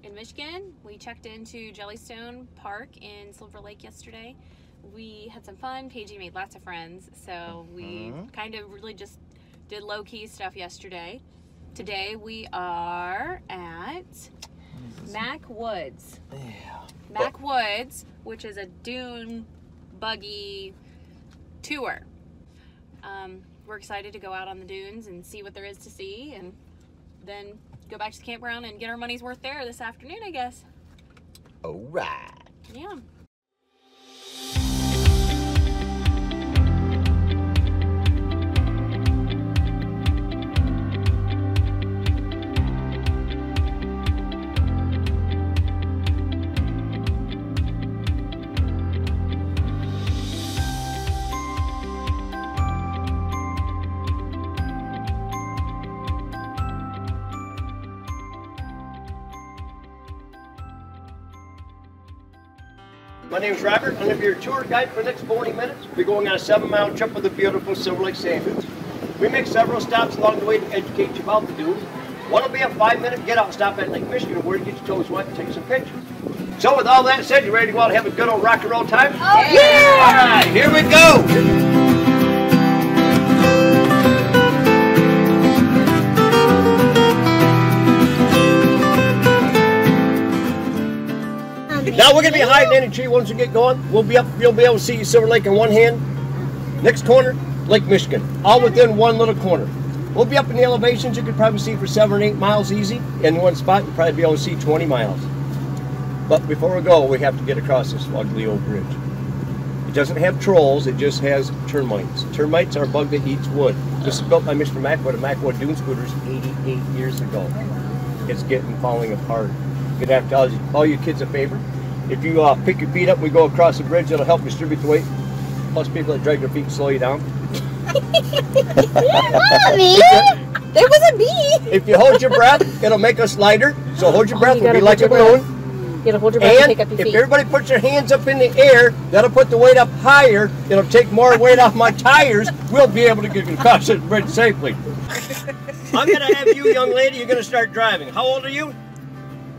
In Michigan, we checked into Jellystone Park in Silver Lake yesterday. We had some fun. Paigey made lots of friends, so we kind of really just did low-key stuff yesterday. Today we are at Mack Woods. Mack Woods, which is a dune buggy tour. We're excited to go out on the dunes and see what there is to see, and then go back to the campground and get our money's worth there this afternoon, I guess. All right. Yeah. My name is Robert. I'm going to be your tour guide for the next 40 minutes. We're going on a 7-mile trip with the beautiful Silver Lake sand dunes. We make several stops along the way to educate you about the dunes. One will be a 5-minute get out stop at Lake Michigan where you get your toes wet and take some pictures. So with all that said, you ready to go out and have a good old rock and roll time? Oh, yeah! All right, here we go. Now we're going to be hiding in a tree once we get going. We'll be up, you'll be able to see Silver Lake in one hand. Next corner, Lake Michigan, all within one little corner. We'll be up in the elevations you could probably see for 7 or 8 miles easy. In one spot, you'll probably be able to see 20 miles. But before we go, we have to get across this ugly old bridge. It doesn't have trolls, it just has termites. Termites are a bug that eats wood. This is built by Mr. Mackwood of Mackwood Dune Scooters 88 years ago. It's falling apart. You'd have to tell all you kids a favor. If you pick your feet up and we go across the bridge, it'll help distribute the weight. Plus people that drag their feet slow you down. Mommy! There was a bee! If you hold your breath, it'll make us lighter. So hold your breath, we'll be like a balloon. You gotta hold your breath and pick up your if feet. everybody puts their hands up in the air, that'll put the weight up higher. It'll take more weight off my tires. We'll be able to get across the bridge safely. I'm gonna have you, young lady, you're gonna start driving. How old are you?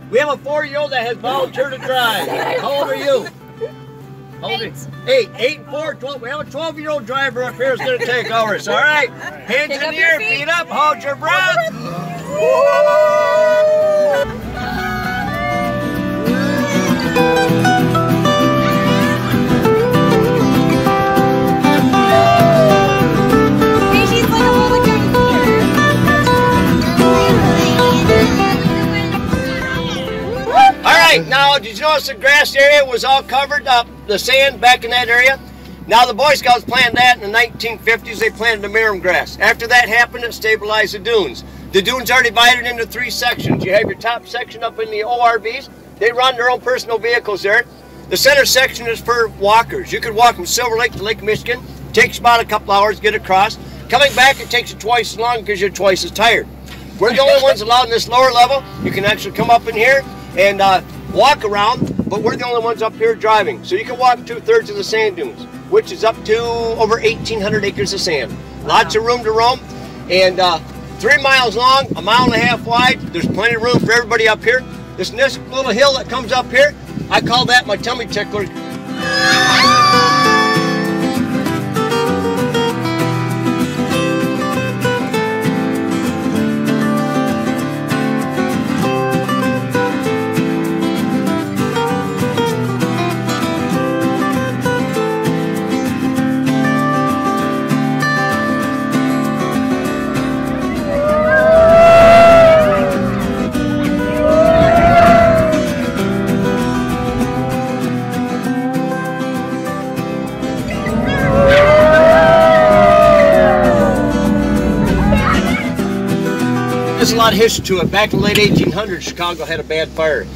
We have a 4-year-old that has volunteered to drive. How old are you? How old 8. 8 and 4, 12. We have a 12-year-old driver up here who's going to take ours. All right? Hands in the air, feet up, hold your breath. Now, did you notice the grass area was all covered up, the sand back in that area? Now, the Boy Scouts planted that in the 1950s. They planted the mirum grass. After that happened, it stabilized the dunes. The dunes are divided into 3 sections. You have your top section up in the ORVs. They run their own personal vehicles there. The center section is for walkers. You could walk from Silver Lake to Lake Michigan. It takes about a couple hours to get across. Coming back, it takes you twice as long because you're twice as tired. We're the only ones allowed in this lower level. You can actually come up in here and walk around, but we're the only ones up here driving. So you can walk 2/3 of the sand dunes, which is up to over 1,800 acres of sand. Lots of room to roam, and 3 miles long, 1.5 miles wide. There's plenty of room for everybody up here. This little hill that comes up here, I call that my tummy tickler. There's a lot of history to it. Back in the late 1800s, Chicago had a bad fire.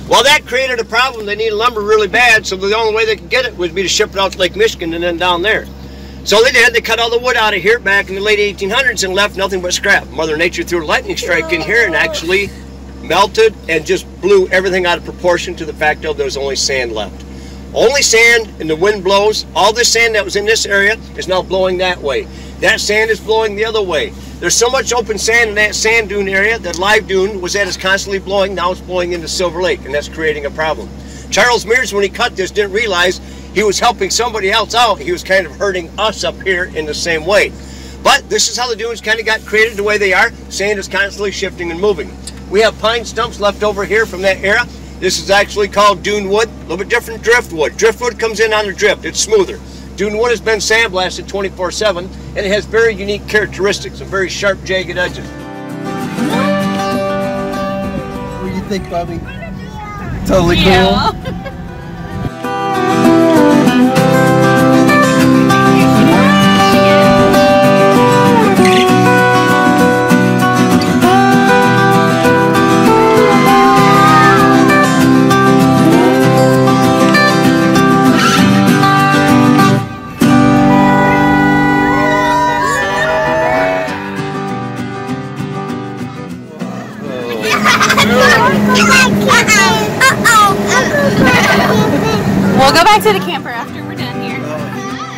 Well, that created a problem. They needed lumber really bad, so the only way they could get it would be to ship it out to Lake Michigan and then down there. So they did. They cut all the wood out of here back in the late 1800s and left nothing but scrap. Mother Nature threw a lightning strike in here and actually melted and just blew everything out of proportion to the fact that there was only sand left. Only sand, and the wind blows. All this sand that was in this area is now blowing that way. That sand is blowing the other way. There's so much open sand in that sand dune area that live dune was that is constantly blowing. Now it's blowing into Silver Lake, and that's creating a problem. Charles Mears, when he cut this, didn't realize he was helping somebody else out. He was kind of hurting us up here in the same way. But this is how the dunes kind of got created the way they are. Sand is constantly shifting and moving. We have pine stumps left over here from that era. This is actually called dune wood, a little bit different driftwood. Driftwood comes in on the drift, it's smoother. Dune wood has been sandblasted 24/7, and it has very unique characteristics, and very sharp, jagged edges. What do you think, Bobby? Totally cool. Yeah. We'll go back to the camper after we're done here.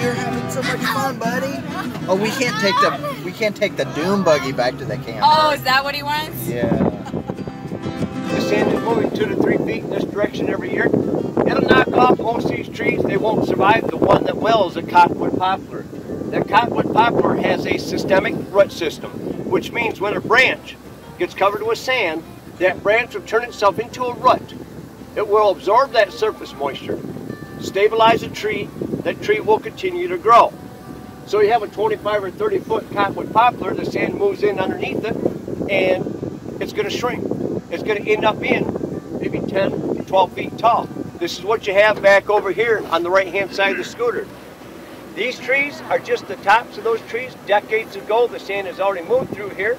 You're having so much fun, buddy. Oh, we can't take the dune buggy back to the camper. Oh, is that what he wants? Yeah. The sand is moving 2 to 3 feet in this direction every year. It'll knock off most of these trees. They won't survive. The one that will is a cottonwood poplar. That cottonwood poplar has a systemic root system, which means when a branch gets covered with sand, that branch will turn itself into a root. It will absorb that surface moisture, stabilize a tree. That tree will continue to grow. So you have a 25 or 30 foot cottonwood poplar, the sand moves in underneath it, and it's going to shrink. It's going to end up being maybe 10 to 12 feet tall. This is what you have back over here on the right hand side of the scooter. These trees are just the tops of those trees. Decades ago, the sand has already moved through here,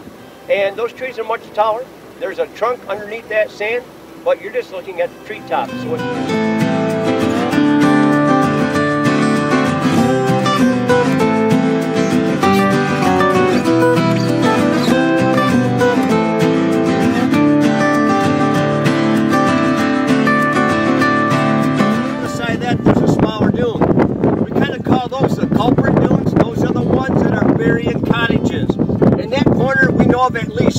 and those trees are much taller. There's a trunk underneath that sand, but you're just looking at the treetops. So beside that, there's a smaller dune. We kind of call those the culprit dunes. Those are the ones that are burying cottages. In that corner, we know of at least